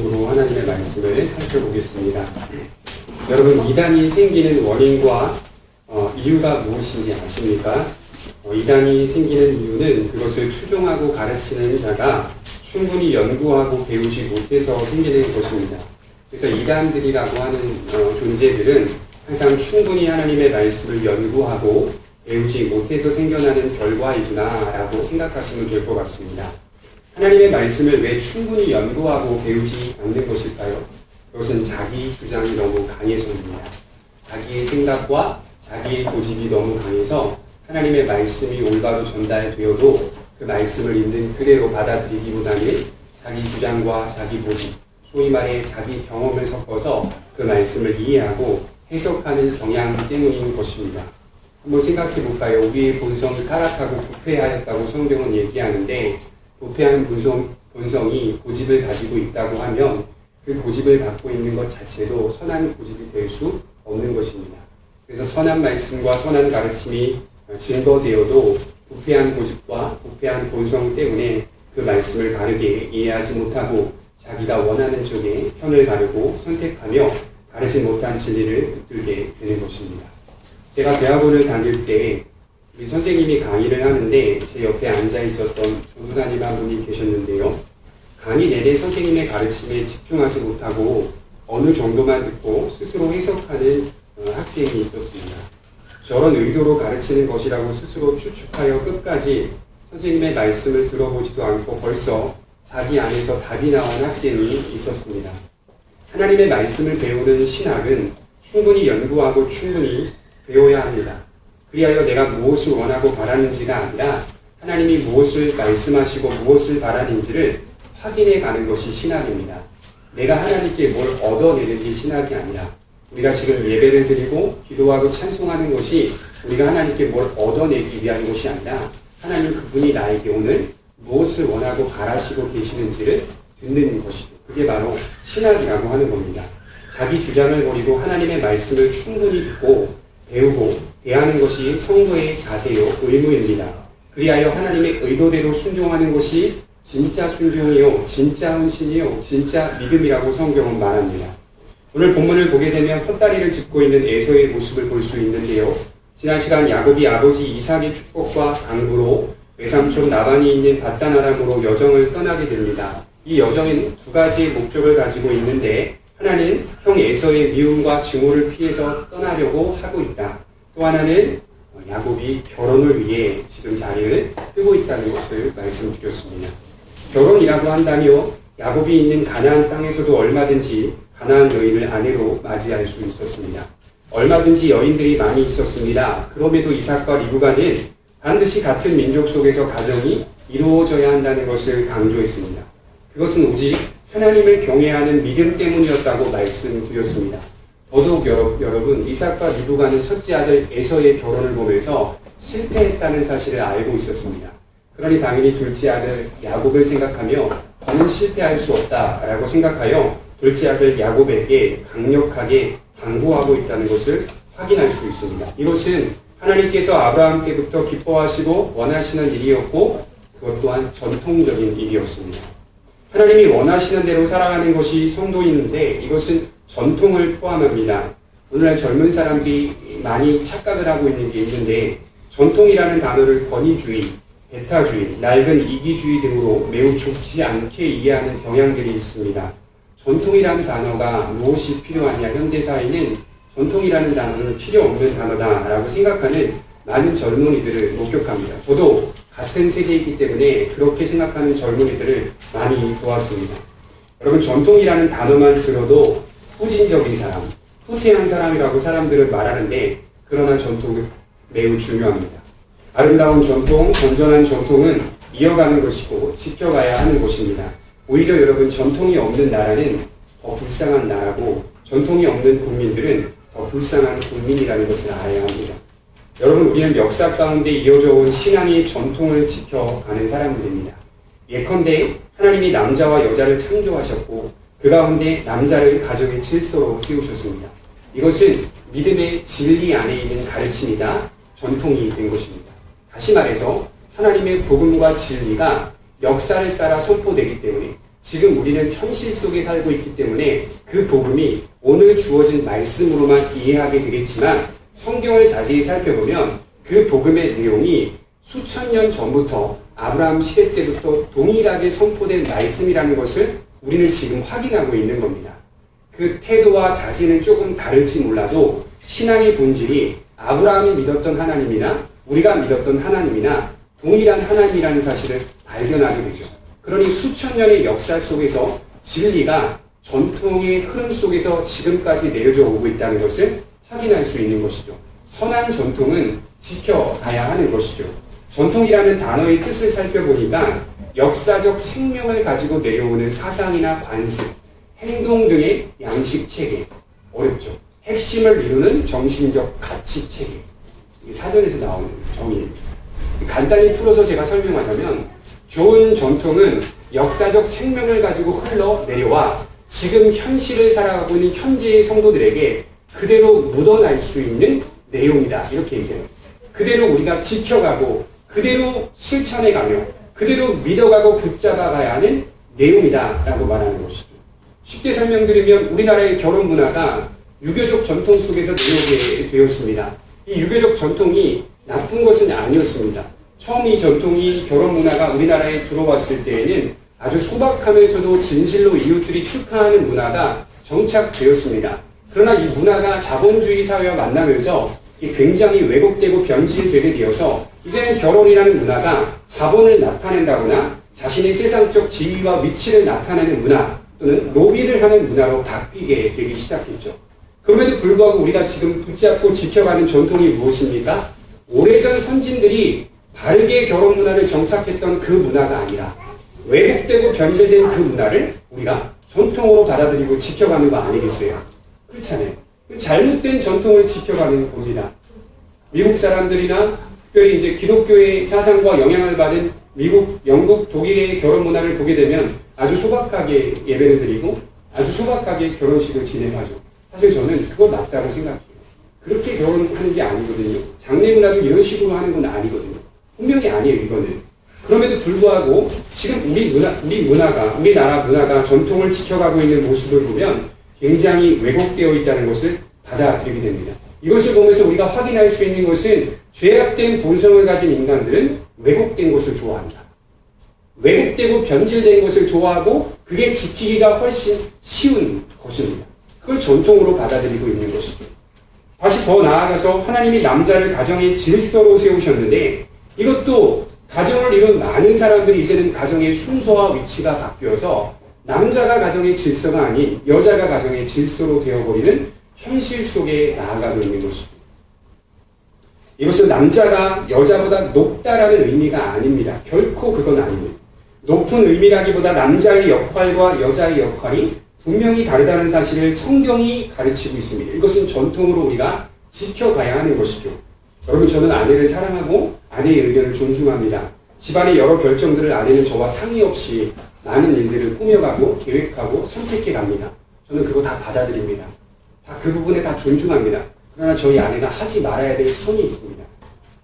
하나님의 말씀을 살펴보겠습니다. 여러분, 이단이 생기는 원인과 이유가 무엇인지 아십니까? 이단이 생기는 이유는 그것을 추종하고 가르치는 자가 충분히 연구하고 배우지 못해서 생기는 것입니다. 그래서 이단들이라고 하는 존재들은 항상 충분히 하나님의 말씀을 연구하고 배우지 못해서 생겨나는 결과이구나 라고 생각하시면 될 것 같습니다. 하나님의 말씀을 왜 충분히 연구하고 배우지 않는 것일까요? 그것은 자기 주장이 너무 강해서입니다. 자기의 생각과 자기의 고집이 너무 강해서 하나님의 말씀이 올바로 전달되어도 그 말씀을 있는 그대로 받아들이기보다는 자기 주장과 자기 고집, 소위 말해 자기 경험을 섞어서 그 말씀을 이해하고 해석하는 경향 때문인 것입니다. 한번 생각해 볼까요? 우리의 본성이 타락하고 부패하였다고 성경은 얘기하는데 부패한 본성이 고집을 가지고 있다고 하면 그 고집을 갖고 있는 것 자체도 선한 고집이 될 수 없는 것입니다. 그래서 선한 말씀과 선한 가르침이 증거되어도 부패한 고집과 부패한 본성 때문에 그 말씀을 바르게 이해하지 못하고 자기가 원하는 쪽에 편을 가르고 선택하며 가르지 못한 진리를 붙들게 되는 것입니다. 제가 대학원을 다닐 때 우리 선생님이 강의를 하는데 제 옆에 앉아 있었던 전도사님 한 분이 계셨는데요. 강의 내내 선생님의 가르침에 집중하지 못하고 어느 정도만 듣고 스스로 해석하는 학생이 있었습니다. 저런 의도로 가르치는 것이라고 스스로 추측하여 끝까지 선생님의 말씀을 들어보지도 않고 벌써 자기 안에서 답이 나온 학생이 있었습니다. 하나님의 말씀을 배우는 신학은 충분히 연구하고 충분히 배워야 합니다. 그리하여 내가 무엇을 원하고 바라는지가 아니라 하나님이 무엇을 말씀하시고 무엇을 바라는지를 확인해 가는 것이 신학입니다. 내가 하나님께 뭘 얻어내는지 신학이 아니라 우리가 지금 예배를 드리고 기도하고 찬송하는 것이 우리가 하나님께 뭘 얻어내기 위한 것이 아니라 하나님 그분이 나에게 오늘 무엇을 원하고 바라시고 계시는지를 듣는 것이고 그게 바로 신학이라고 하는 겁니다. 자기 주장을 버리고 하나님의 말씀을 충분히 듣고 배우고 대하는 것이 성도의 자세요 의무입니다. 그리하여 하나님의 의도대로 순종하는 것이 진짜 순종이요 진짜 헌신이요 진짜 믿음이라고 성경은 말합니다. 오늘 본문을 보게 되면 헛다리를 짚고 있는 에서의 모습을 볼 수 있는데요. 지난 시간 야곱이 아버지 이삭의 축복과 당부로 외삼촌 라반이 있는 밧단 아람으로 여정을 떠나게 됩니다. 이 여정에는 두 가지의 목적을 가지고 있는데 하나는 형 에서의 미움과 증오를 피해서 떠나려고 하고 있다. 또 하나는 야곱이 결혼을 위해 지금 자리를 뜨고 있다는 것을 말씀드렸습니다. 결혼이라고 한다며 야곱이 있는 가나안 땅에서도 얼마든지 가나안 여인을 아내로 맞이할 수 있었습니다. 얼마든지 여인들이 많이 있었습니다. 그럼에도 이삭과 리브가는 반드시 같은 민족 속에서 가정이 이루어져야 한다는 것을 강조했습니다. 그것은 오직 하나님을 경외하는 믿음 때문이었다고 말씀드렸습니다. 더더욱 여러분, 이삭과 리브가는 첫째 아들 에서의 결혼을 보면서 실패했다는 사실을 알고 있었습니다. 그러니 당연히 둘째 아들 야곱을 생각하며 저는 실패할 수 없다라고 생각하여 둘째 아들 야곱에게 강력하게 당부하고 있다는 것을 확인할 수 있습니다. 이것은 하나님께서 아브라함 때부터 기뻐하시고 원하시는 일이었고 그것 또한 전통적인 일이었습니다. 하나님이 원하시는 대로 살아가는 것이 성도인데 이것은 전통을 포함합니다. 오늘날 젊은 사람들이 많이 착각을 하고 있는 게 있는데 전통이라는 단어를 권위주의, 배타주의, 낡은 이기주의 등으로 매우 좋지 않게 이해하는 경향들이 있습니다. 전통이라는 단어가 무엇이 필요하냐, 현대사회는 전통이라는 단어는 필요 없는 단어다라고 생각하는 많은 젊은이들을 목격합니다. 저도 같은 세대이기 때문에 그렇게 생각하는 젊은이들을 많이 보았습니다. 여러분, 전통이라는 단어만 들어도 후진적인 사람, 후퇴한 사람이라고 사람들은 말하는데 그러나 전통은 매우 중요합니다. 아름다운 전통, 건전한 전통은 이어가는 것이고 지켜가야 하는 것입니다. 오히려 여러분, 전통이 없는 나라는 더 불쌍한 나라고 전통이 없는 국민들은 더 불쌍한 국민이라는 것을 알아야 합니다. 여러분, 우리는 역사 가운데 이어져 온 신앙의 전통을 지켜가는 사람들입니다. 예컨대 하나님이 남자와 여자를 창조하셨고 그 가운데 남자를 가정의 질서로 세우셨습니다. 이것은 믿음의 진리 안에 있는 가르침이다, 전통이 된 것입니다. 다시 말해서 하나님의 복음과 진리가 역사를 따라 선포되기 때문에 지금 우리는 현실 속에 살고 있기 때문에 그 복음이 오늘 주어진 말씀으로만 이해하게 되겠지만 성경을 자세히 살펴보면 그 복음의 내용이 수천 년 전부터 아브라함 시대 때부터 동일하게 선포된 말씀이라는 것을 우리는 지금 확인하고 있는 겁니다. 그 태도와 자세는 조금 다를지 몰라도 신앙의 본질이 아브라함이 믿었던 하나님이나 우리가 믿었던 하나님이나 동일한 하나님이라는 사실을 발견하게 되죠. 그러니 수천 년의 역사 속에서 진리가 전통의 흐름 속에서 지금까지 내려져 오고 있다는 것을 확인할 수 있는 것이죠. 선한 전통은 지켜가야 하는 것이죠. 전통이라는 단어의 뜻을 살펴보니까 역사적 생명을 가지고 내려오는 사상이나 관습, 행동 등의 양식 체계. 어렵죠. 핵심을 이루는 정신적 가치 체계. 사전에서 나오는 정의입니다. 간단히 풀어서 제가 설명하자면 좋은 전통은 역사적 생명을 가지고 흘러내려와 지금 현실을 살아가고 있는 현재의 성도들에게 그대로 묻어날 수 있는 내용이다. 이렇게 얘기해요. 그대로 우리가 지켜가고 그대로 실천해가며 그대로 믿어가고 붙잡아가야 하는 내용이다 라고 말하는 것이죠. 쉽게 설명드리면 우리나라의 결혼 문화가 유교적 전통 속에서 내려오게 되었습니다. 이 유교적 전통이 나쁜 것은 아니었습니다. 처음 이 전통이 결혼 문화가 우리나라에 들어왔을 때에는 아주 소박하면서도 진실로 이웃들이 축하하는 문화가 정착되었습니다. 그러나 이 문화가 자본주의 사회와 만나면서 굉장히 왜곡되고 변질되게 되어서 이제는 결혼이라는 문화가 자본을 나타낸다거나 자신의 세상적 지위와 위치를 나타내는 문화 또는 로비를 하는 문화로 바뀌게 되기 시작했죠. 그럼에도 불구하고 우리가 지금 붙잡고 지켜가는 전통이 무엇입니까? 오래전 선진들이 바르게 결혼 문화를 정착했던 그 문화가 아니라 왜곡되고 변질된 그 문화를 우리가 전통으로 받아들이고 지켜가는 거 아니겠어요? 그렇잖아요. 잘못된 전통을 지켜가는 겁니다. 미국 사람들이나 특별히 이제 기독교의 사상과 영향을 받은 미국, 영국, 독일의 결혼 문화를 보게 되면 아주 소박하게 예배를 드리고 아주 소박하게 결혼식을 진행하죠. 사실 저는 그거 맞다고 생각해요. 그렇게 결혼하는 게 아니거든요. 장례 문화도 이런 식으로 하는 건 아니거든요. 분명히 아니에요, 이거는. 그럼에도 불구하고 지금 우리나라 문화가 전통을 지켜가고 있는 모습을 보면 굉장히 왜곡되어 있다는 것을 받아들이게 됩니다. 이것을 보면서 우리가 확인할 수 있는 것은 죄악된 본성을 가진 인간들은 왜곡된 것을 좋아한다. 왜곡되고 변질된 것을 좋아하고 그게 지키기가 훨씬 쉬운 것입니다. 그걸 전통으로 받아들이고 있는 것이죠. 다시 더 나아가서 하나님이 남자를 가정의 질서로 세우셨는데 이것도 가정을 이룬 많은 사람들이 이제는 가정의 순서와 위치가 바뀌어서 남자가 가정의 질서가 아닌 여자가 가정의 질서로 되어버리는 현실 속에 나아가고 있는 것입니다. 이것은 남자가 여자보다 높다라는 의미가 아닙니다. 결코 그건 아닙니다. 높은 의미라기보다 남자의 역할과 여자의 역할이 분명히 다르다는 사실을 성경이 가르치고 있습니다. 이것은 전통으로 우리가 지켜가야 하는 것이죠. 여러분, 저는 아내를 사랑하고 아내의 의견을 존중합니다. 집안의 여러 결정들을 아내는 저와 상의 없이 많은 일들을 꾸며가고 계획하고 선택해 갑니다. 저는 그거 다 받아들입니다. 그 부분에 다 존중합니다. 그러나 저희 아내가 하지 말아야 될 선이 있습니다.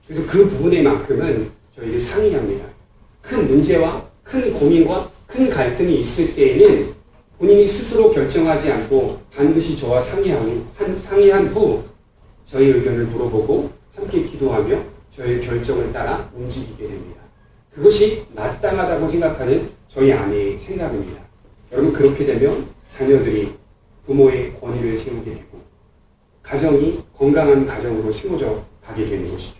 그래서 그 부분에만큼은 저희를 상의합니다. 큰 문제와 큰 고민과 큰 갈등이 있을 때에는 본인이 스스로 결정하지 않고 반드시 저와 상의한 후 저희 의견을 물어보고 함께 기도하며 저의 결정을 따라 움직이게 됩니다. 그것이 마땅하다고 생각하는 저희 아내의 생각입니다. 여러분, 그렇게 되면 자녀들이 부모의 권위를 세우게 되고 가정이 건강한 가정으로 세워져 가게 되는 것이죠.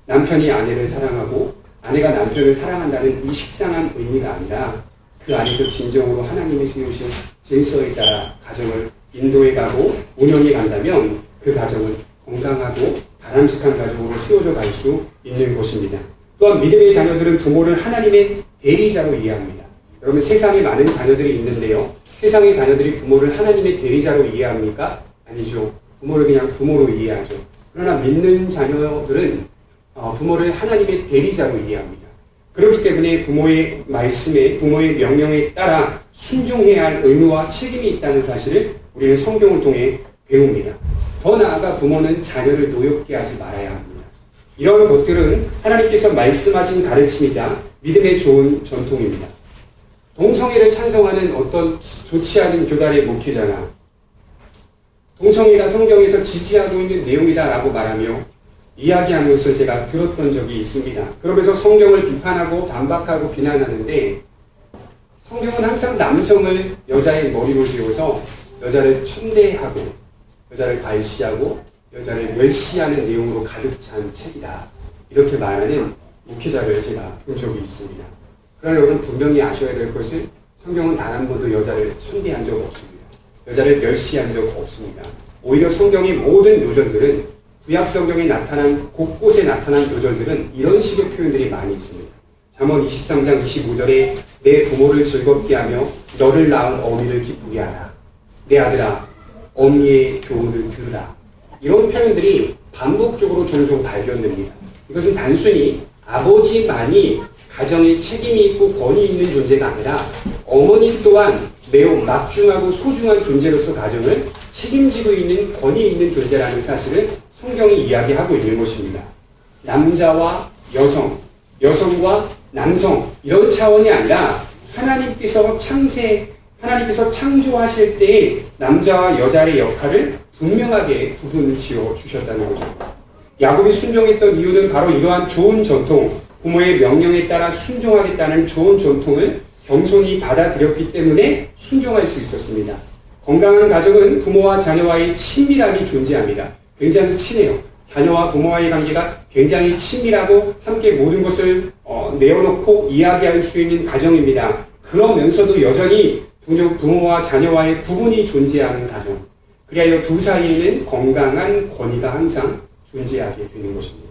남편이 아내를 사랑하고 아내가 남편을 사랑한다는 이 식상한 의미가 아니라 그 안에서 진정으로 하나님이 세우신 질서에 따라 가정을 인도해 가고 운영해 간다면 그 가정은 건강하고 바람직한 가정으로 세워져 갈 수 있는 것입니다. 또한 믿음의 자녀들은 부모를 하나님의 대리자로 이해합니다. 여러분, 세상에 많은 자녀들이 있는데요. 세상의 자녀들이 부모를 하나님의 대리자로 이해합니까? 아니죠. 부모를 그냥 부모로 이해하죠. 그러나 믿는 자녀들은 부모를 하나님의 대리자로 이해합니다. 그렇기 때문에 부모의 말씀에, 부모의 명령에 따라 순종해야 할 의무와 책임이 있다는 사실을 우리는 성경을 통해 배웁니다. 더 나아가 부모는 자녀를 노엽게 하지 말아야 합니다. 이런 것들은 하나님께서 말씀하신 가르침이자 믿음의 좋은 전통입니다. 동성애를 찬성하는 어떤 좋지 않은 교단의 목회자나 동성애가 성경에서 지지하고 있는 내용이다라고 말하며 이야기하는 것을 제가 들었던 적이 있습니다. 그러면서 성경을 비판하고 반박하고 비난하는데 성경은 항상 남성을 여자의 머리로 세워서 여자를 천대하고 여자를 갈시하고 여자를 멸시하는 내용으로 가득 찬 책이다. 이렇게 말하는 목회자를 제가 본 적이 있습니다. 그러나 여러분 분명히 아셔야 될 것은 성경은 단 한 번도 여자를 천대한 적 없습니다. 여자를 멸시한 적 없습니다. 오히려 성경의 모든 요절들은 구약 성경에 나타난 곳곳에 나타난 요절들은 이런 식의 표현들이 많이 있습니다. 잠언 23장 25절에 내 부모를 즐겁게 하며 너를 낳은 어미를 기쁘게 하라. 내 아들아 어미의 교훈을 들으라. 이런 표현들이 반복적으로 종종 발견됩니다. 이것은 단순히 아버지만이 가정에 책임이 있고 권위 있는 존재가 아니라 어머니 또한 매우 막중하고 소중한 존재로서 가정을 책임지고 있는 권위 있는 존재라는 사실을 성경이 이야기하고 있는 것입니다. 남자와 여성, 여성과 남성 이런 차원이 아니라 하나님께서 창조하실 때의 남자와 여자의 역할을 분명하게 구분을 지어 주셨다는 거죠. 야곱이 순종했던 이유는 바로 이러한 좋은 전통, 부모의 명령에 따라 순종하겠다는 좋은 전통을 겸손히 받아들였기 때문에 순종할 수 있었습니다. 건강한 가정은 부모와 자녀와의 친밀함이 존재합니다. 굉장히 친해요. 자녀와 부모와의 관계가 굉장히 친밀하고 함께 모든 것을 내어놓고 이야기할 수 있는 가정입니다. 그러면서도 여전히 부모와 자녀와의 구분이 존재하는 가정. 그리하여 두 사이에는 건강한 권위가 항상 존재하게 되는 것입니다.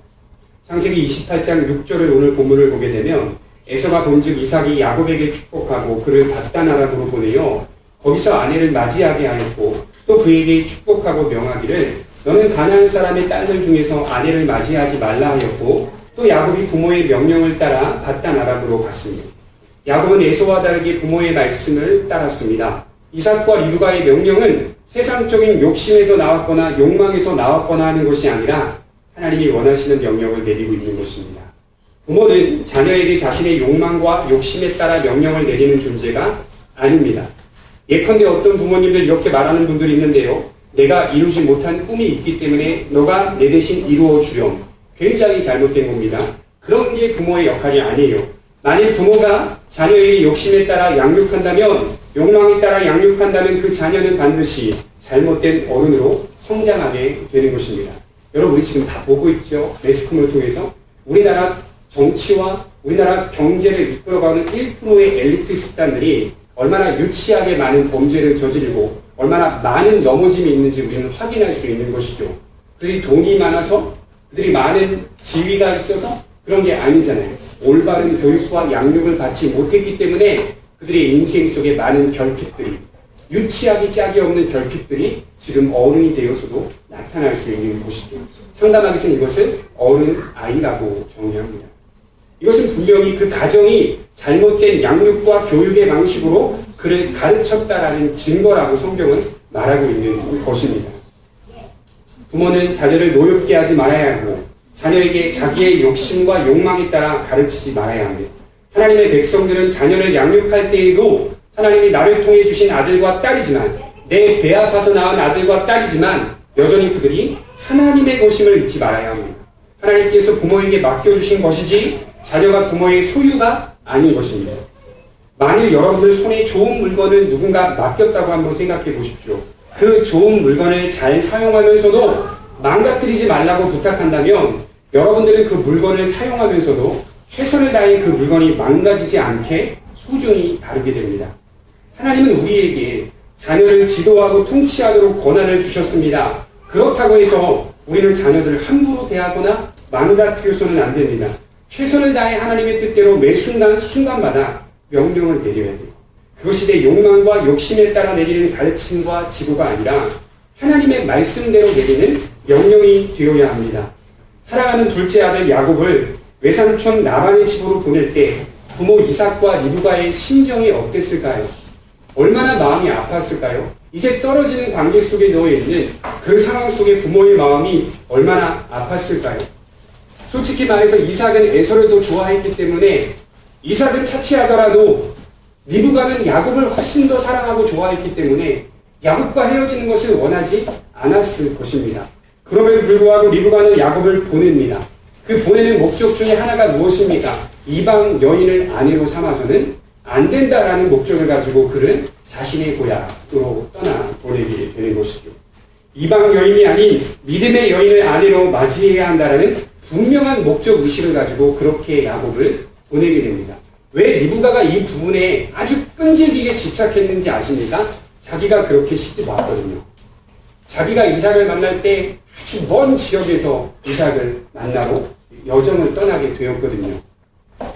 창세기 28장 6절을 오늘 본문을 보게 되면 에서가 본즉 이삭이 야곱에게 축복하고 그를 밧단 아람으로 보내어 거기서 아내를 맞이하게 하였고 또 그에게 축복하고 명하기를 너는 가나안 사람의 딸들 중에서 아내를 맞이하지 말라 하였고 또 야곱이 부모의 명령을 따라 밧단 아람으로 갔습니다. 야곱은 에서와 다르게 부모의 말씀을 따랐습니다. 이삭과 리브가의 명령은 세상적인 욕심에서 나왔거나 욕망에서 나왔거나 하는 것이 아니라 하나님이 원하시는 명령을 내리고 있는 것입니다. 부모는 자녀에게 자신의 욕망과 욕심에 따라 명령을 내리는 존재가 아닙니다. 예컨대 어떤 부모님들 이렇게 말하는 분들이 있는데요. 내가 이루지 못한 꿈이 있기 때문에 너가 내 대신 이루어 주렴. 굉장히 잘못된 겁니다. 그런 게 부모의 역할이 아니에요. 만일 부모가 자녀의 욕심에 따라 양육한다면, 욕망에 따라 양육한다면 그 자녀는 반드시 잘못된 어른으로 성장하게 되는 것입니다. 여러분 우리 지금 다 보고 있죠. 매스컴을 통해서 우리나라 정치와 우리나라 경제를 이끌어가는 1%의 엘리트 집단들이 얼마나 유치하게 많은 범죄를 저지르고 얼마나 많은 넘어짐이 있는지 우리는 확인할 수 있는 것이죠. 그들이 돈이 많아서 그들이 많은 지위가 있어서 그런 게 아니잖아요. 올바른 교육과 양육을 받지 못했기 때문에 그들의 인생 속에 많은 결핍들이 유치하기 짝이 없는 결핍들이 지금 어른이 되어서도 나타날 수 있는 것이죠. 상담하기선 이것을 어른 아이라고 정의합니다. 이것은 분명히 그 가정이 잘못된 양육과 교육의 방식으로 그를 가르쳤다라는 증거라고 성경은 말하고 있는 것입니다. 부모는 자녀를 노엽게 하지 말아야 하고 자녀에게 자기의 욕심과 욕망에 따라 가르치지 말아야 합니다. 하나님의 백성들은 자녀를 양육할 때에도 하나님이 나를 통해 주신 아들과 딸이지만 내 배 아파서 낳은 아들과 딸이지만 여전히 그들이 하나님의 것임을 잊지 말아야 합니다. 하나님께서 부모에게 맡겨주신 것이지 자녀가 부모의 소유가 아닌 것입니다. 만일 여러분들 손에 좋은 물건을 누군가 맡겼다고 한번 생각해 보십시오. 그 좋은 물건을 잘 사용하면서도 망가뜨리지 말라고 부탁한다면 여러분들은 그 물건을 사용하면서도 최선을 다해 그 물건이 망가지지 않게 소중히 다루게 됩니다. 하나님은 우리에게 자녀를 지도하고 통치하도록 권한을 주셨습니다. 그렇다고 해서 우리는 자녀들을 함부로 대하거나 망가뜨려서는 안 됩니다. 최선을 다해 하나님의 뜻대로 매 순간마다 명령을 내려야 돼요. 그것이 내 욕망과 욕심에 따라 내리는 가르침과 지도가 아니라 하나님의 말씀대로 내리는 명령이 되어야 합니다. 사랑하는 둘째 아들 야곱을 외삼촌 라반의 집으로 보낼 때 부모 이삭과 리브가의 심정이 어땠을까요? 얼마나 마음이 아팠을까요? 이제 떨어지는 관계 속에 놓여 있는 그 상황 속에 부모의 마음이 얼마나 아팠을까요? 솔직히 말해서 이삭은 에서를 더 좋아했기 때문에 이삭은 차치하더라도 리브가는 야곱을 훨씬 더 사랑하고 좋아했기 때문에 야곱과 헤어지는 것을 원하지 않았을 것입니다. 그럼에도 불구하고 리브가는 야곱을 보냅니다. 그 보내는 목적 중에 하나가 무엇입니까? 이방 여인을 아내로 삼아서는 안 된다라는 목적을 가지고 그를 자신의 고향으로 떠나보내게 되는 것이죠. 이방 여인이 아닌 믿음의 여인을 아내로 맞이해야 한다라는 분명한 목적 의식을 가지고 그렇게 야곱을 보내게 됩니다. 왜 리브가가 이 부분에 아주 끈질기게 집착했는지 아십니까? 자기가 그렇게 시집 왔거든요. 자기가 이삭을 만날 때 아주 먼 지역에서 이삭을 만나러 여정을 떠나게 되었거든요.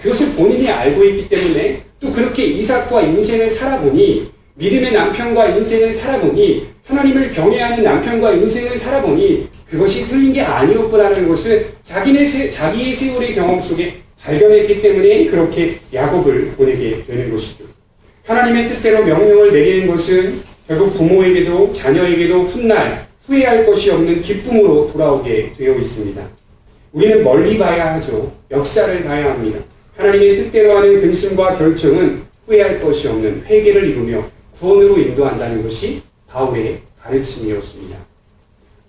그것을 본인이 알고 있기 때문에 또 그렇게 이삭과 인생을 살아보니 믿음의 남편과 인생을 살아보니 하나님을 경외하는 남편과 인생을 살아보니 그것이 틀린 게 아니었구나라는 것을 자기의 세월의 경험 속에 발견했기 때문에 그렇게 야곱을 보내게 되는 것이죠. 하나님의 뜻대로 명령을 내리는 것은 결국 부모에게도 자녀에게도 훗날 후회할 것이 없는 기쁨으로 돌아오게 되어 있습니다. 우리는 멀리 봐야 하죠. 역사를 봐야 합니다. 하나님의 뜻대로 하는 근심과 결정은 후회할 것이 없는 회개를 이루며 구원으로 인도한다는 것이 바울의 가르침이었습니다.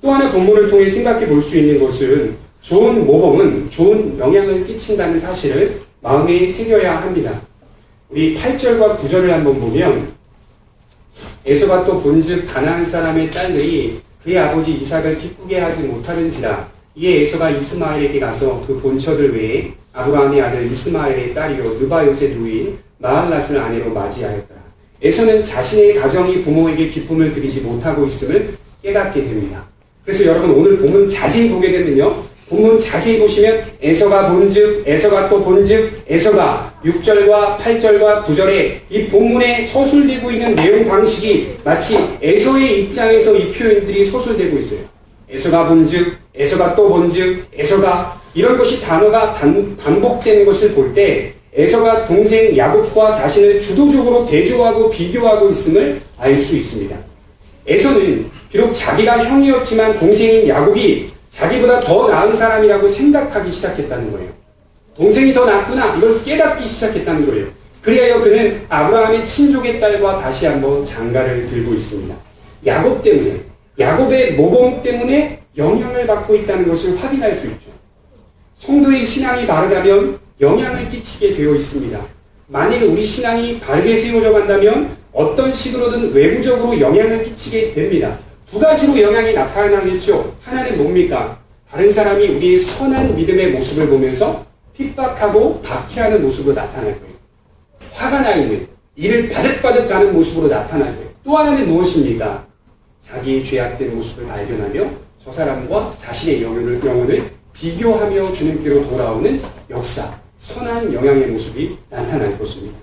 또 하나 본문을 통해 생각해 볼 수 있는 것은 좋은 모범은 좋은 영향을 끼친다는 사실을 마음에 새겨야 합니다. 우리 8절과 9절을 한번 보면 에서가 또 본즉 가나안 사람의 딸들이 그의 아버지 이삭을 기쁘게 하지 못하는지라 이에 에서가 이스마엘에게 가서 그 본처들 외에 아브라함의 아들 이스마엘의 딸이요 느바요의 누이인 마할랏을 아내로 맞이하였다. 에서는 자신의 가정이 부모에게 기쁨을 드리지 못하고 있음을 깨닫게 됩니다. 그래서 여러분 오늘 본문 자세히 보게 되면요. 본문 자세히 보시면 에서가 본즉, 에서가 또 본즉, 에서가 6절과 8절과 9절에 이 본문에 서술되고 있는 내용 방식이 마치 에서의 입장에서 이 표현들이 서술되고 있어요. 에서가 본즉, 에서가 또 본즉, 에서가 이런 것이 단어가 반복되는 것을 볼 때 에서가 동생 야곱과 자신을 주도적으로 대조하고 비교하고 있음을 알 수 있습니다. 에서는 비록 자기가 형이었지만 동생인 야곱이 자기보다 더 나은 사람이라고 생각하기 시작했다는 거예요. 동생이 더 낫구나 이걸 깨닫기 시작했다는 거예요. 그리하여 그는 아브라함의 친족의 딸과 다시 한번 장가를 들고 있습니다. 야곱 때문에, 야곱의 모범 때문에 영향을 받고 있다는 것을 확인할 수 있죠. 성도의 신앙이 바르다면 영향을 끼치게 되어 있습니다. 만일 우리 신앙이 바르게 세워져 간다면 어떤 식으로든 외부적으로 영향을 끼치게 됩니다. 두 가지로 영향이 나타나겠죠. 하나는 뭡니까? 다른 사람이 우리의 선한 믿음의 모습을 보면서 핍박하고 박해하는 모습으로 나타날 거예요. 화가 나 있는, 이를 바득바득 가는 모습으로 나타날 거예요. 또 하나는 무엇입니까? 자기의 죄악된 모습을 발견하며 저 사람과 자신의 영혼을 비교하며 주님께로 돌아오는 역사, 선한 영향의 모습이 나타날 것입니다.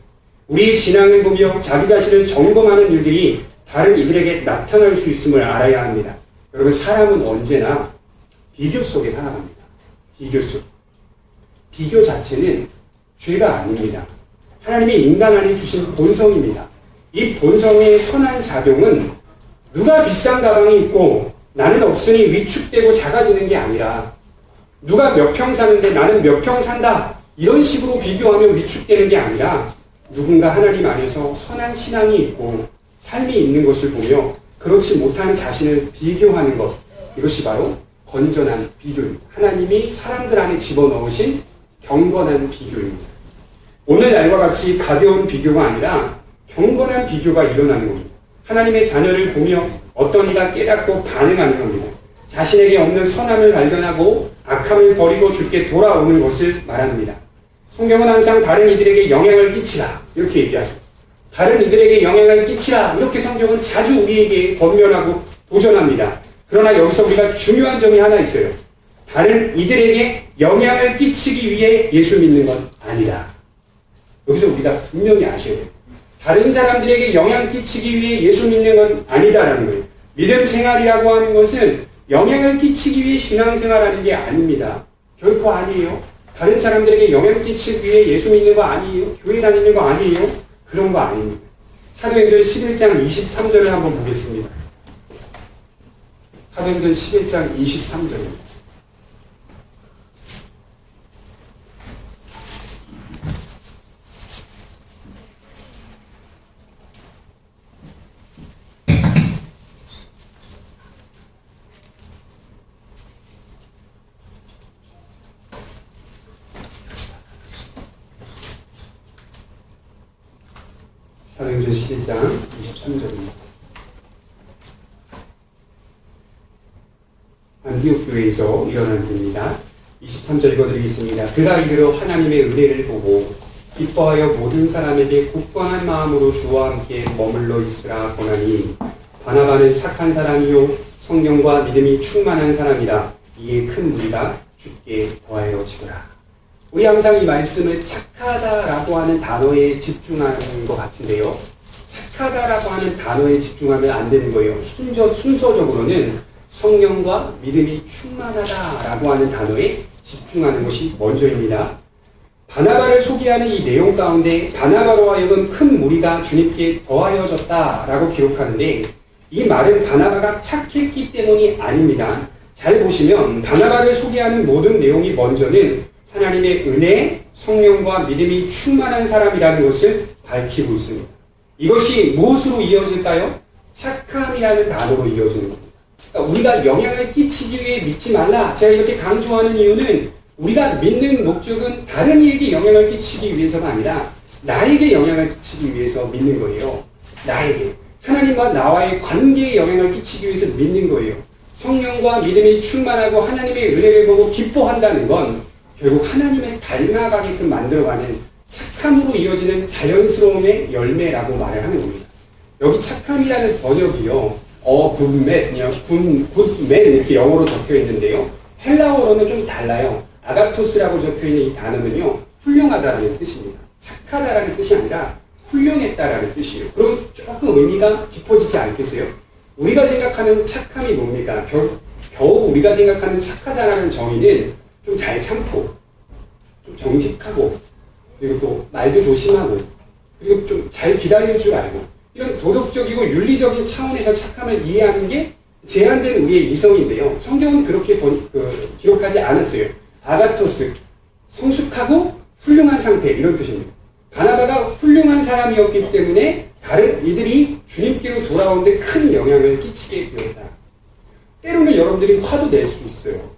우리의 신앙을 보며 자기 자신을 점검하는 일들이 다른 이들에게 나타날 수 있음을 알아야 합니다. 여러분 사람은 언제나 비교 속에 살아갑니다. 비교 속. 비교 자체는 죄가 아닙니다. 하나님의 인간 안에 주신 본성입니다. 이 본성의 선한 작용은 누가 비싼 가방이 있고 나는 없으니 위축되고 작아지는 게 아니라 누가 몇 평 사는데 나는 몇 평 산다 이런 식으로 비교하며 위축되는 게 아니라 누군가 하나님 안에서 선한 신앙이 있고 삶이 있는 것을 보며 그렇지 못한 자신을 비교하는 것 이것이 바로 건전한 비교입니다. 하나님이 사람들 안에 집어넣으신 경건한 비교입니다. 오늘날과 같이 가벼운 비교가 아니라 경건한 비교가 일어나는 겁니다. 하나님의 자녀를 보며 어떤 이가 깨닫고 반응하는 겁니다. 자신에게 없는 선함을 발견하고 악함을 버리고 주께 돌아오는 것을 말합니다. 성경은 항상 다른 이들에게 영향을 끼치라 이렇게 얘기하죠. 다른 이들에게 영향을 끼치라 이렇게 성경은 자주 우리에게 권면하고 도전합니다. 그러나 여기서 우리가 중요한 점이 하나 있어요. 다른 이들에게 영향을 끼치기 위해 예수 믿는 건 아니다. 여기서 우리가 분명히 아셔야 돼요. 다른 사람들에게 영향 끼치기 위해 예수 믿는 건 아니다라는 거예요. 믿음 생활이라고 하는 것은 영향을 끼치기 위해 신앙생활하는 게 아닙니다. 결코 아니에요. 다른 사람들에게 영향 끼치기 위해 예수 믿는 거 아니에요. 교회 다니는 거 아니에요. 그런 거 아닙니다. 사도행전 11장 23절을 한번 보겠습니다. 사도행전 11장 23절입니다. 사도행전 11장 23절입니다. 안디옥 교회에서 일어난 일입니다. 23절 읽어드리겠습니다. 그가 이르러 하나님의 은혜를 보고 기뻐하여 모든 사람에게 굳건한 마음으로 주와 함께 머물러 있으라 권하니 바나바는 착한 사람이요 성령과 믿음이 충만한 사람이라. 이에 큰 무리가 주께 더하여 지더라. 우리 항상 이 말씀을 착하다라고 하는 단어에 집중하는 것 같은데요. 착하다라고 하는 단어에 집중하면 안 되는 거예요. 순서적으로는 성령과 믿음이 충만하다라고 하는 단어에 집중하는 것이 먼저입니다. 바나바를 소개하는 이 내용 가운데 바나바로 하여금 큰 무리가 주님께 더하여졌다라고 기록하는데 이 말은 바나바가 착했기 때문이 아닙니다. 잘 보시면 바나바를 소개하는 모든 내용이 먼저는 하나님의 은혜, 성령과 믿음이 충만한 사람이라는 것을 밝히고 있습니다. 이것이 무엇으로 이어질까요? 착함이라는 단어로 이어지는 겁니다. 그러니까 우리가 영향을 끼치기 위해 믿지 말라. 제가 이렇게 강조하는 이유는 우리가 믿는 목적은 다른 이에게 영향을 끼치기 위해서가 아니라 나에게 영향을 끼치기 위해서 믿는 거예요. 나에게. 하나님과 나와의 관계에 영향을 끼치기 위해서 믿는 거예요. 성령과 믿음이 충만하고 하나님의 은혜를 보고 기뻐한다는 건 결국 하나님을 닮아가게끔 만들어가는 착함으로 이어지는 자연스러움의 열매라고 말을 하는 겁니다. 여기 착함이라는 번역이요. 굿맨 이렇게 영어로 적혀 있는데요. 헬라어로는 좀 달라요. 아가토스라고 적혀 있는 이 단어는요. 훌륭하다라는 뜻입니다. 착하다라는 뜻이 아니라 훌륭했다라는 뜻이에요. 그럼 조금 의미가 깊어지지 않겠어요? 우리가 생각하는 착함이 뭡니까? 겨우 우리가 생각하는 착하다라는 정의는 좀 잘 참고, 좀 정직하고, 그리고 또 말도 조심하고, 그리고 좀 잘 기다릴 줄 알고, 이런 도덕적이고 윤리적인 차원에서 착함을 이해하는 게 제한된 우리의 이성인데요. 성경은 그렇게 기록하지 않았어요. 아가토스, 성숙하고 훌륭한 상태, 이런 뜻입니다. 바나바가 훌륭한 사람이었기 때문에 다른 이들이 주님께로 돌아오는데 큰 영향을 끼치게 되었다. 때로는 여러분들이 화도 낼 수 있어요.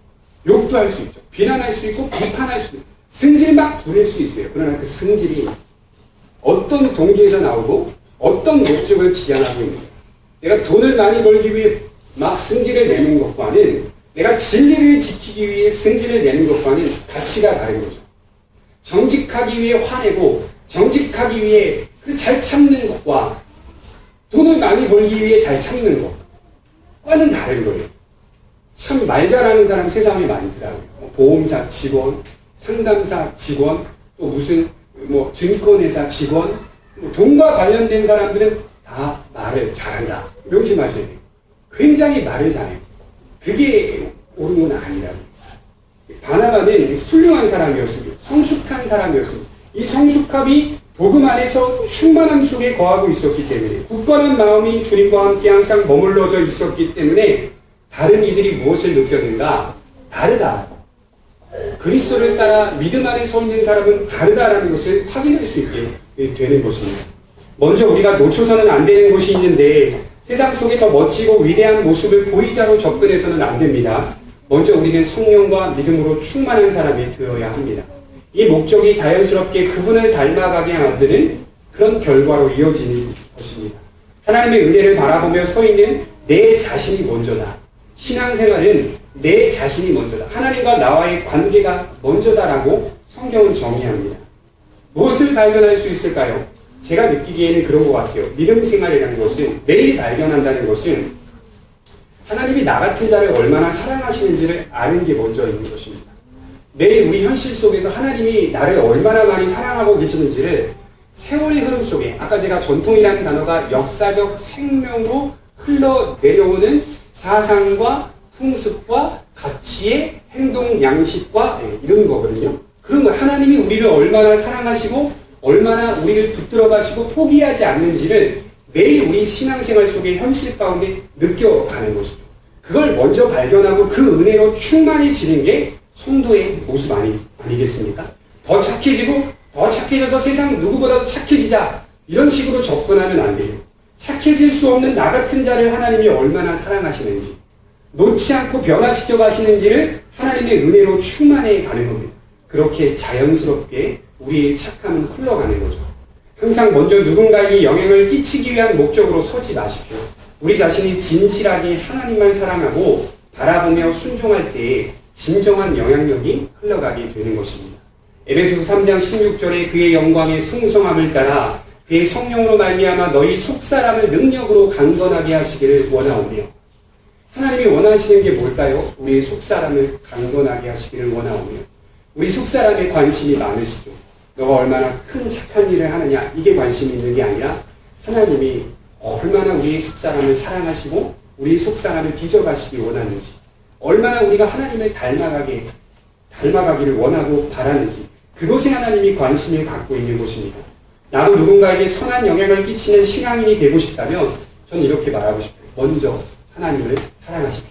욕도 할 수 있죠. 비난할 수 있고 비판할 수 있고 승질 막 부릴 수 있어요. 그러나 그 승질이 어떤 동기에서 나오고 어떤 목적을 지향하고 있는가. 내가 돈을 많이 벌기 위해 막 승질을 내는 것과는 내가 진리를 지키기 위해 승질을 내는 것과는 가치가 다른 거죠. 정직하기 위해 화내고 정직하기 위해 잘 참는 것과 돈을 많이 벌기 위해 잘 참는 것과는 다른 거예요. 참 말 잘하는 사람 세상에 많더라고요. 보험사 직원, 상담사 직원, 또 무슨 증권회사 직원, 돈과 관련된 사람들은 다 말을 잘한다. 명심하셔야 돼요. 굉장히 말을 잘해요. 그게 옳은 건 아니라고. 바나바는 훌륭한 사람이었습니다. 성숙한 사람이었습니다. 이 성숙함이 복음 안에서 충만함 속에 거하고 있었기 때문에 굳건한 마음이 주님과 함께 항상 머물러져 있었기 때문에 다른 이들이 무엇을 느꼈는가? 다르다. 그리스도를 따라 믿음 안에 서 있는 사람은 다르다라는 것을 확인할 수 있게 되는 것입니다. 먼저 우리가 놓쳐서는 안 되는 것이 있는데 세상 속에 더 멋지고 위대한 모습을 보이자로 접근해서는 안 됩니다. 먼저 우리는 성령과 믿음으로 충만한 사람이 되어야 합니다. 이 목적이 자연스럽게 그분을 닮아가게 만드는 그런 결과로 이어지는 것입니다. 하나님의 은혜를 바라보며 서 있는 내 자신이 먼저다. 신앙생활은 내 자신이 먼저다. 하나님과 나와의 관계가 먼저다라고 성경은 정의합니다. 무엇을 발견할 수 있을까요? 제가 느끼기에는 그런 것 같아요. 믿음 생활이라는 것은, 매일 발견한다는 것은 하나님이 나 같은 자를 얼마나 사랑하시는지를 아는 게 먼저 있는 것입니다. 매일 우리 현실 속에서 하나님이 나를 얼마나 많이 사랑하고 계시는지를 세월의 흐름 속에, 아까 제가 전통이라는 단어가 역사적 생명으로 흘러내려오는 사상과 풍습과 가치의 행동 양식과 이런 거거든요. 그런 거 하나님이 우리를 얼마나 사랑하시고 얼마나 우리를 붙들어 가시고 포기하지 않는지를 매일 우리 신앙생활 속의 현실 가운데 느껴가는 것이죠. 그걸 먼저 발견하고 그 은혜로 충만해지는 게 성도의 모습 아니겠습니까? 더 착해지고 더 착해져서 세상 누구보다도 착해지자, 이런 식으로 접근하면 안 돼요. 착해질 수 없는 나 같은 자를 하나님이 얼마나 사랑하시는지, 놓지 않고 변화시켜 가시는지를 하나님의 은혜로 충만해 가는 겁니다. 그렇게 자연스럽게 우리의 착함은 흘러가는 거죠. 항상 먼저 누군가에게 영향을 끼치기 위한 목적으로 서지 마십시오. 우리 자신이 진실하게 하나님만 사랑하고 바라보며 순종할 때에 진정한 영향력이 흘러가게 되는 것입니다. 에베소서 3장 16절에 그의 영광의 풍성함을 따라 그의 성령으로 말미암아 너희 속사람을 능력으로 강건하게 하시기를 원하오며, 하나님이 원하시는 게 뭘까요? 우리의 속사람을 강건하게 하시기를 원하오며, 우리 속사람에 관심이 많으시죠. 너가 얼마나 큰 착한 일을 하느냐, 이게 관심이 있는 게 아니라 하나님이 얼마나 우리의 속사람을 사랑하시고 우리의 속사람을 빚어가시기 원하는지, 얼마나 우리가 하나님을 닮아가기를 원하고 바라는지, 그것에 하나님이 관심을 갖고 있는 것입니다. 나도 누군가에게 선한 영향을 끼치는 신앙인이 되고 싶다면 저는 이렇게 말하고 싶어요. 먼저 하나님을 사랑하십시오.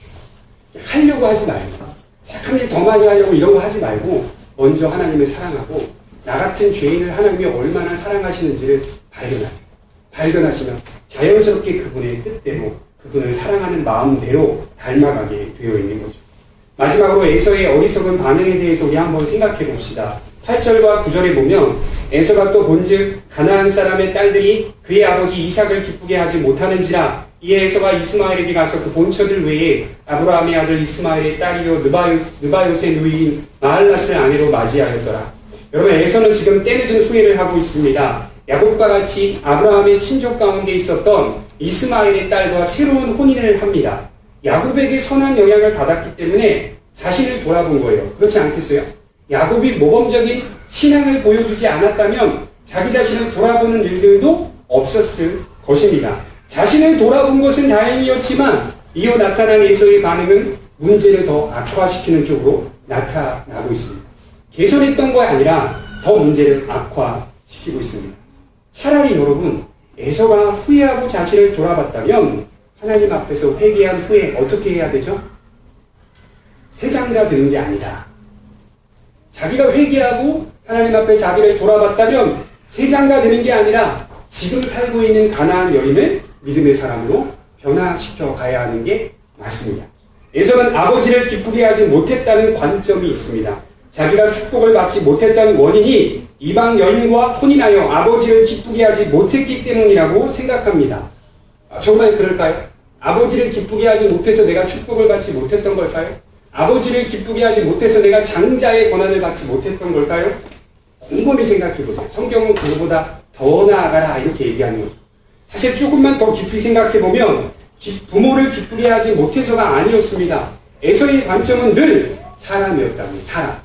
하려고 하지 말고, 착한 일 더 많이 하려고 이런 거 하지 말고 먼저 하나님을 사랑하고 나 같은 죄인을 하나님이 얼마나 사랑하시는지를 발견하세요. 발견하시면 자연스럽게 그분의 뜻대로, 그분을 사랑하는 마음대로 닮아가게 되어 있는 거죠. 마지막으로 에서의 어리석은 반응에 대해서 우리 한번 생각해 봅시다. 8절과 9절에 보면 에서가 또 본즉 가나안 사람의 딸들이 그의 아버지 이삭을 기쁘게 하지 못하는지라, 이에 에서가 이스마엘에게 가서 그 본처들 외에 아브라함의 아들 이스마엘의 딸이요 느바요의 누이인 마할랏을 아내로 맞이하였더라. 여러분, 에서는 지금 때늦은 후회를 하고 있습니다. 야곱과 같이 아브라함의 친족 가운데 있었던 이스마엘의 딸과 새로운 혼인을 합니다. 야곱에게 선한 영향을 받았기 때문에 자신을 돌아본 거예요. 그렇지 않겠어요? 야곱이 모범적인 신앙을 보여주지 않았다면 자기 자신을 돌아보는 일들도 없었을 것입니다. 자신을 돌아본 것은 다행이었지만 이어 나타난 에서의 반응은 문제를 더 악화시키는 쪽으로 나타나고 있습니다. 개선했던 거 아니라 더 문제를 악화시키고 있습니다. 차라리 여러분, 에서가 후회하고 자신을 돌아봤다면 하나님 앞에서 회개한 후에 어떻게 해야 되죠? 새장가 되는 게 아니다. 자기가 회개하고 하나님 앞에 자기를 돌아봤다면 새장가 되는 게 아니라 지금 살고 있는 가나안 여인을 믿음의 사람으로 변화시켜 가야 하는 게 맞습니다. 에서는 아버지를 기쁘게 하지 못했다는 관점이 있습니다. 자기가 축복을 받지 못했다는 원인이 이방 여인과 혼인하여 아버지를 기쁘게 하지 못했기 때문이라고 생각합니다. 정말 그럴까요? 아버지를 기쁘게 하지 못해서 내가 축복을 받지 못했던 걸까요? 아버지를 기쁘게 하지 못해서 내가 장자의 권한을 받지 못했던 걸까요? 곰곰이 생각해 보세요. 성경은 그거보다 더 나아가라 이렇게 얘기하는 거죠. 사실 조금만 더 깊이 생각해 보면 부모를 기쁘게 하지 못해서가 아니었습니다. 에서의 관점은 늘 사람이었다고요. 사람.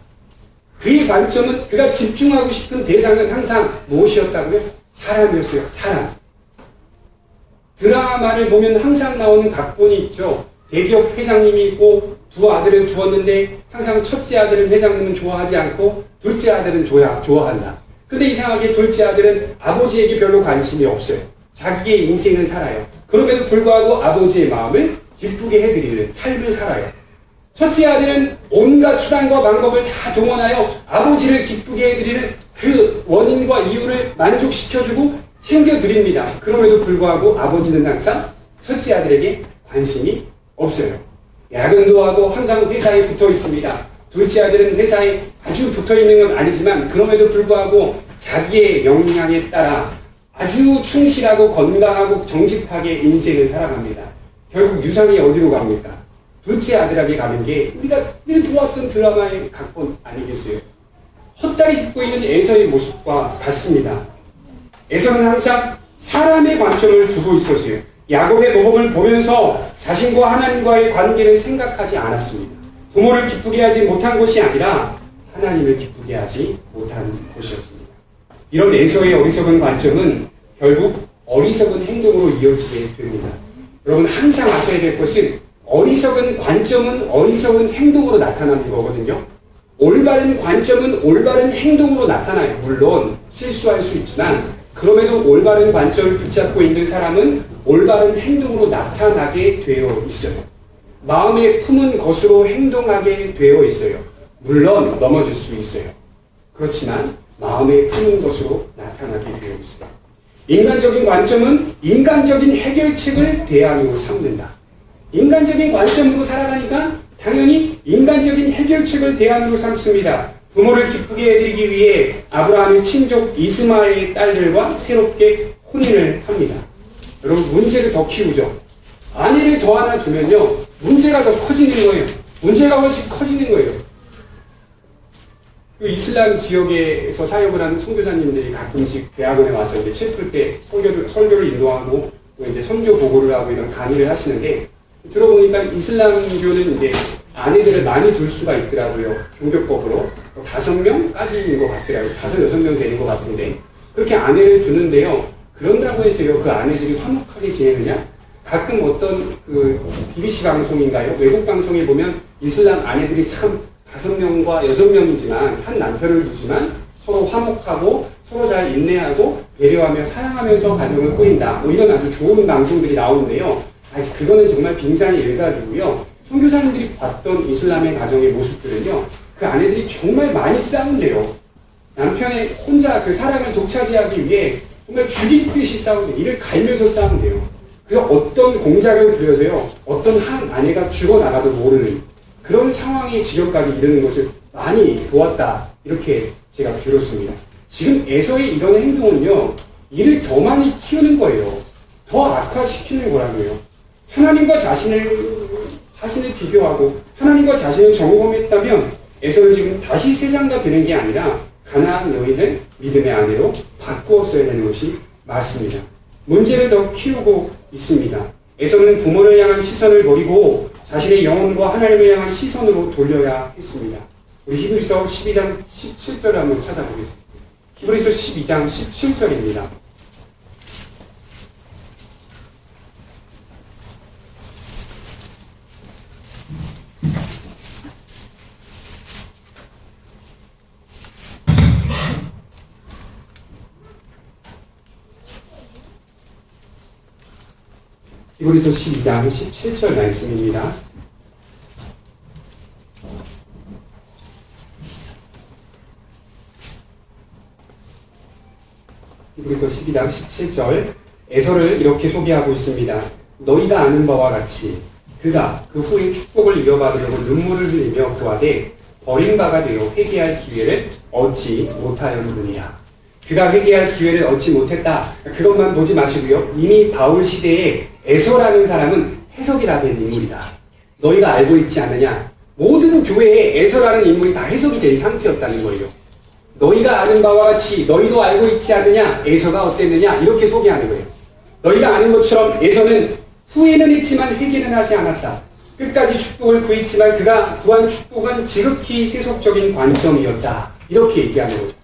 그의 관점은, 그가 집중하고 싶은 대상은 항상 무엇이었다고요? 사람이었어요. 사람. 드라마를 보면 항상 나오는 각본이 있죠. 대기업 회장님이 있고 두 아들을 두었는데 항상 첫째 아들은 회장님은 좋아하지 않고 둘째 아들은 좋아한다. 근데 이상하게 둘째 아들은 아버지에게 별로 관심이 없어요. 자기의 인생을 살아요. 그럼에도 불구하고 아버지의 마음을 기쁘게 해드리는 삶을 살아요. 첫째 아들은 온갖 수단과 방법을 다 동원하여 아버지를 기쁘게 해드리는 그 원인과 이유를 만족시켜주고 챙겨드립니다. 그럼에도 불구하고 아버지는 항상 첫째 아들에게 관심이 없어요. 야근도 하고 항상 회사에 붙어 있습니다. 둘째 아들은 회사에 아주 붙어 있는 건 아니지만 그럼에도 불구하고 자기의 역량에 따라 아주 충실하고 건강하고 정직하게 인생을 살아갑니다. 결국 유산이 어디로 갑니까? 둘째 아들에게 가는 게 우리가 늘 보았던 드라마의 각본 아니겠어요? 헛다리 짚고 있는 에서의 모습과 같습니다. 에서는 항상 사람의 관점을 두고 있었어요. 야곱의 모범을 보면서 자신과 하나님과의 관계를 생각하지 않았습니다. 부모를 기쁘게 하지 못한 것이 아니라 하나님을 기쁘게 하지 못한 것이었습니다. 이런 에서의 어리석은 관점은 결국 어리석은 행동으로 이어지게 됩니다. 여러분, 항상 아셔야 될 것은 어리석은 관점은 어리석은 행동으로 나타나는 거거든요. 올바른 관점은 올바른 행동으로 나타나요. 물론 실수할 수 있지만 그럼에도 올바른 관점을 붙잡고 있는 사람은 올바른 행동으로 나타나게 되어 있어요. 마음에 품은 것으로 행동하게 되어 있어요. 물론 넘어질 수 있어요. 그렇지만 마음에 품은 것으로 나타나게 되어 있어요. 인간적인 관점은 인간적인 해결책을 대안으로 삼는다. 인간적인 관점으로 살아가니까 당연히 인간적인 해결책을 대안으로 삼습니다. 부모를 기쁘게 해드리기 위해 아브라함의 친족 이스마엘의 딸들과 새롭게 혼인을 합니다. 여러분, 문제를 더 키우죠. 아내를 더 하나 두면요, 문제가 더 커지는 거예요. 문제가 훨씬 커지는 거예요. 그 이슬람 지역에서 사역을 하는 선교사님들이 가끔씩 대학원에 와서 이제 책 풀 때 설교를 인도하고 이제 선교 보고를 하고 이런 강의를 하시는데, 들어보니까 이슬람교는 이제 아내들을 많이 둘 수가 있더라고요. 종교법으로 5명까지인 것 같더라고요. 5, 6명 되는 것 같은데, 그렇게 아내를 두는데요, 그런다고 해서요 그 아내들이 화목하게 지내느냐? 가끔 어떤 그 BBC 방송인가요? 외국 방송에 보면 이슬람 아내들이 참 5명과 6명이지만 한 남편을 두지만 서로 화목하고 서로 잘 인내하고 배려하며 사랑하면서 가정을 꾸린다. 뭐 이런 아주 좋은 방송들이 나오는데요. 그거는 정말 빙산의 일각이고요. 선교사님들이 봤던 이슬람의 가정의 모습들은요, 그 아내들이 정말 많이 싸운대요. 남편의 혼자 그 사랑을 독차지하기 위해 정말 죽일 듯이 싸운대요. 이를 갈면서 싸운대요. 그래서 어떤 공작을 들여서요, 어떤 한 아내가 죽어나가도 모르는 그런 상황의 지경까지 이르는 것을 많이 보았다. 이렇게 제가 들었습니다. 지금 에서의 이런 행동은요, 이를 더 많이 키우는 거예요. 더 악화시키는 거라고요. 하나님과 자신을 비교하고 하나님과 자신을 점검했다면 에서는 지금 다시 세상과 되는 게 아니라 가나안 여인을 믿음의 아내로 바꾸었어야 되는 것이 맞습니다. 문제를 더 키우고 있습니다. 에서는 부모를 향한 시선을 버리고 자신의 영혼과 하나님을 향한 시선으로 돌려야 했습니다. 우리 히브리서 12장 17절을 한번 찾아보겠습니다. 히브리서 12장 17절입니다. 히브리서 12장 17절 말씀입니다. 히브리서 12장 17절 에서를 이렇게 소개하고 있습니다. 너희가 아는 바와 같이 그가 그 후에 축복을 이어받으려고 눈물을 흘리며 구하되 버린 바가 되어 회개할 기회를 얻지 못하였느니라. 그가 회개할 기회를 얻지 못했다. 그것만 보지 마시고요. 이미 바울 시대에 에서라는 사람은 해석이 다 된 인물이다. 너희가 알고 있지 않느냐? 모든 교회에 에서라는 인물이 다 해석이 된 상태였다는 거예요. 너희가 아는 바와 같이 너희도 알고 있지 않느냐? 에서가 어땠느냐? 이렇게 소개하는 거예요. 너희가 아는 것처럼 에서는 후회는 했지만 회개는 하지 않았다. 끝까지 축복을 구했지만 그가 구한 축복은 지극히 세속적인 관점이었다. 이렇게 얘기하는 거죠.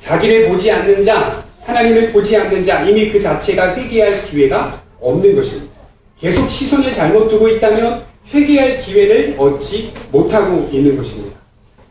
자기를 보지 않는 자, 하나님을 보지 않는 자, 이미 그 자체가 회개할 기회가 없는 것입니다. 계속 시선을 잘못 두고 있다면 회개할 기회를 얻지 못하고 있는 것입니다.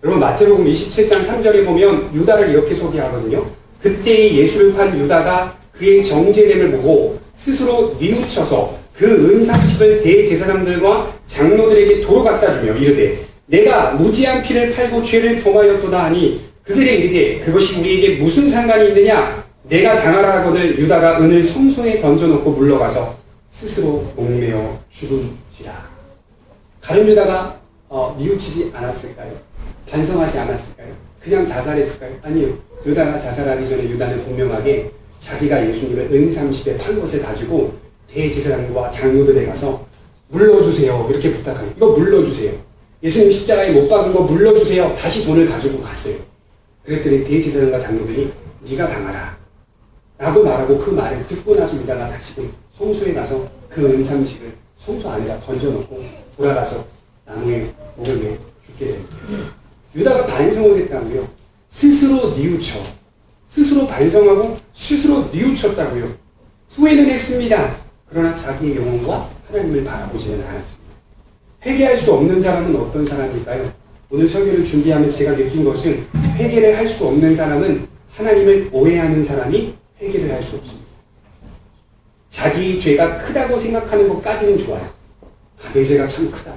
여러분, 마태복음 27장 3절에 보면 유다를 이렇게 소개하거든요. 그때 예수를 판 유다가 그의 정죄됨을 보고 스스로 뉘우쳐서 그 은삼십을 대제사장들과 장로들에게 도로 갖다 주며 이르되 내가 무지한 피를 팔고 죄를 범하였도다 하니 그들의 이르되 그것이 우리에게 무슨 상관이 있느냐? 내가 당하라 하거늘 유다가 은을 성소에 던져놓고 물러가서 스스로 목매어 죽은지라. 가룟 유다가 뉘우치지 않았을까요? 반성하지 않았을까요? 그냥 자살했을까요? 아니요. 유다가 자살하기 전에 유다는 분명하게 자기가 예수님을 은30에 판 것을 가지고 대제사장과 장로들에 가서 물러주세요. 이렇게 부탁하니 이거 물러주세요. 예수님 십자가에 못 박은 거 물러주세요. 다시 돈을 가지고 갔어요. 그랬더니 대제사장과 장로들이 네가 당하라 라고 말하고 그 말을 듣고 나서 유다가 다시금 성소에 가서 그 은30을 성소 안에다 던져놓고 돌아가서 나무에 목을 매 죽게 됩니다. 유다가 반성을 했다고요. 스스로 뉘우쳐. 스스로 반성하고 스스로 뉘우쳤다고요. 후회는 했습니다. 그러나 자기의 영혼과 하나님을 바라보지는 않았습니다. 회개할 수 없는 사람은 어떤 사람일까요? 오늘 설교를 준비하면서 제가 느낀 것은 회개를 할 수 없는 사람은 하나님을 오해하는 사람이 회개를 할 수 없습니다. 자기 죄가 크다고 생각하는 것까지는 좋아요. 내 죄가 참 크다.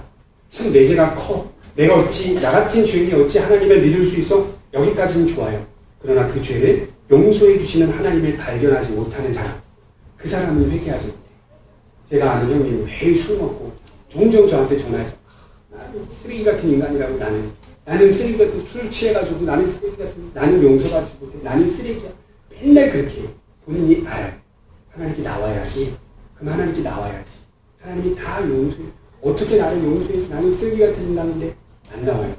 참 내 죄가 커. 내가 어찌 나 같은 죄인이 어찌 하나님을 믿을 수 있어? 여기까지는 좋아요. 그러나 그 죄를 용서해 주시는 하나님을 발견하지 못하는 사람, 그 사람은 회개하지 못해요. 제가 아는 형님은 매일 술 먹고 종종 저한테 전화해서 나는 쓰레기 같은 인간이라고 나는 나는 쓰레기 같은 술 취해가지고 나는 쓰레기 같은 나는 용서받지 못해 나는 쓰레기야 맨날 그렇게 본인이 알아요. 하나님께 나와야지. 그럼 하나님께 나와야지. 하나님이 다 용서해. 어떻게 나를 용서해? 나는 쓰레기 같은 인간인데 안 나와요.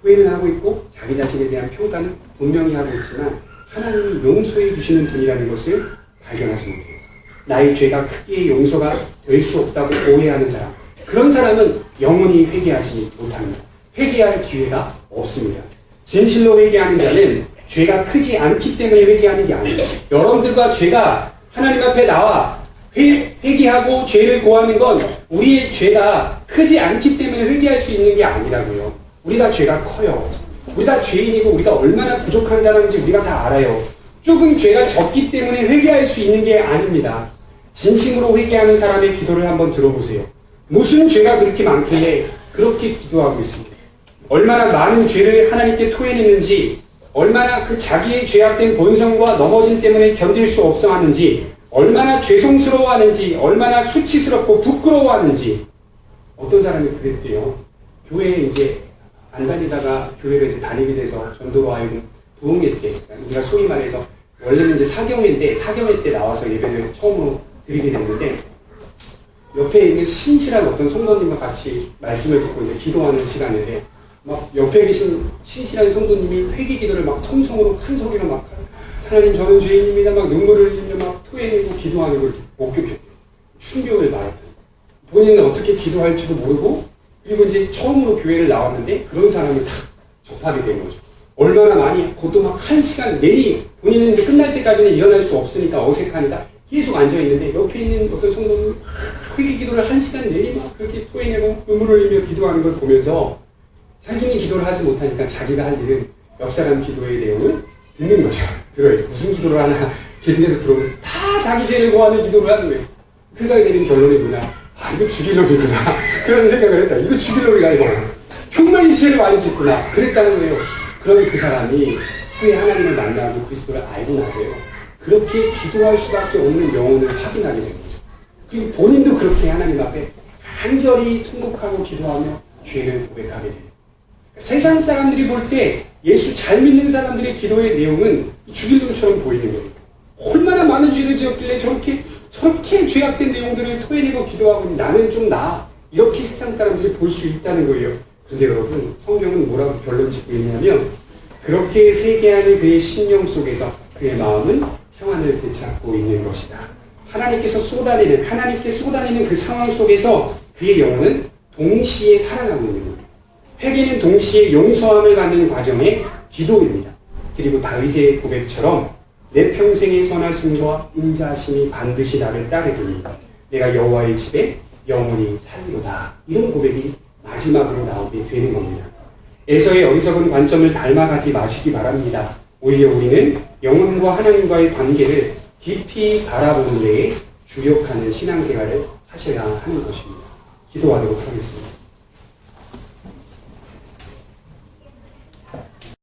후회는 하고 있고 자기 자신에 대한 평가는 분명히 하고 있지만 하나님이 용서해 주시는 분이라는 것을 발견하지 못해요. 나의 죄가 크게 용서가 될 수 없다고 오해하는 사람, 그런 사람은 영원히 회개하지 못합니다. 회개할 기회가 없습니다. 진실로 회개하는 자는 죄가 크지 않기 때문에 회개하는 게 아니에요. 여러분들과 죄가 하나님 앞에 나와 회개하고 죄를 고하는 건 우리의 죄가 크지 않기 때문에 회개할 수 있는 게 아니라고요. 우리가 죄가 커요. 우리가 죄인이고 우리가 얼마나 부족한 사람인지 우리가 다 알아요. 조금 죄가 적기 때문에 회개할 수 있는 게 아닙니다. 진심으로 회개하는 사람의 기도를 한번 들어보세요. 무슨 죄가 그렇게 많길래 그렇게 기도하고 있습니다. 얼마나 많은 죄를 하나님께 토해냈는지, 얼마나 그 자기의 죄악된 본성과 넘어짐 때문에 견딜 수 없어 하는지, 얼마나 죄송스러워하는지, 얼마나 수치스럽고 부끄러워하는지. 어떤 사람이 그랬대요. 교회에 이제 안 다니다가 교회를 이제 다니게 돼서 전도로 하여금 부흥회 때, 우리가 소위 말해서 원래는 이제 사경회인데 사경회 때 나와서 예배를 처음으로 드리게 됐는데 옆에 있는 신실한 어떤 성도님과 같이 말씀을 듣고 이제 기도하는 시간인데 막 옆에 계신 신실한 성도님이 회개 기도를 막 통성으로 큰 소리로 막 하나님 저는 죄인입니다 막 눈물을 흘리며 막 토해내고 기도하는 걸 목격했대요. 충격을 받았대요. 본인은 어떻게 기도할지도 모르고 그리고 이제 처음으로 교회를 나왔는데 그런 사람을 다 접하게 된 거죠. 얼마나 많이 그것도 막 1시간 내리 본인은 이제 끝날 때까지는 일어날 수 없으니까 어색하니까 계속 앉아있는데 옆에 있는 어떤 성도는 회개 기도를 1시간 내리 막 그렇게 토해내고 눈물을 흘리며 기도하는 걸 보면서 자기는 기도를 하지 못하니까 자기가 할 일은 옆 사람 기도의 내용을 듣는 거죠. 들어야죠. 무슨 기도를 하나 계속해서 들어오면 다 자기 죄를 고하는 기도를 하는 거예요. 그가 내린 결론이구나. 아 이거 죽일 놈이구나. 그런 생각을 했다. 이거 죽일 놈이 아니고 정말 이 죄를 많이 짓구나. 그랬다는 거예요. 그럼 그 사람이 후에 하나님을 만나고 그리스도를 알고 나서요. 그렇게 기도할 수밖에 없는 영혼을 확인하게 된 거죠. 그리고 본인도 그렇게 하나님 앞에 간절히 통곡하고 기도하며 죄를 고백하게 돼요. 세상 사람들이 볼 때 예수 잘 믿는 사람들의 기도의 내용은 죽일 놈처럼 보이는 거예요. 얼마나 많은 죄를 지었길래 저렇게 죄악된 내용들을 토해내고 기도하고 나는 좀 나아. 이렇게 세상 사람들이 볼 수 있다는 거예요. 그런데 여러분 성경은 뭐라고 결론 짓고 있냐면 그렇게 회개하는 그의 심령 속에서 그의 마음은 평안을 되찾고 있는 것이다. 하나님께 쏟아내는 그 상황 속에서 그의 영혼은 동시에 살아나고 있는 거예요. 회개는 동시에 용서함을 갖는 과정의 기도입니다. 그리고 다윗의 고백처럼 내 평생의 선하심과 인자하심이 반드시 나를 따르리니 내가 여호와의 집에 영원히 살리로다. 이런 고백이 마지막으로 나오게 되는 겁니다. 에서의 어리석은 관점을 닮아가지 마시기 바랍니다. 오히려 우리는 영혼과 하나님과의 관계를 깊이 바라보는 데에 주력하는 신앙생활을 하셔야 하는 것입니다. 기도하도록 하겠습니다.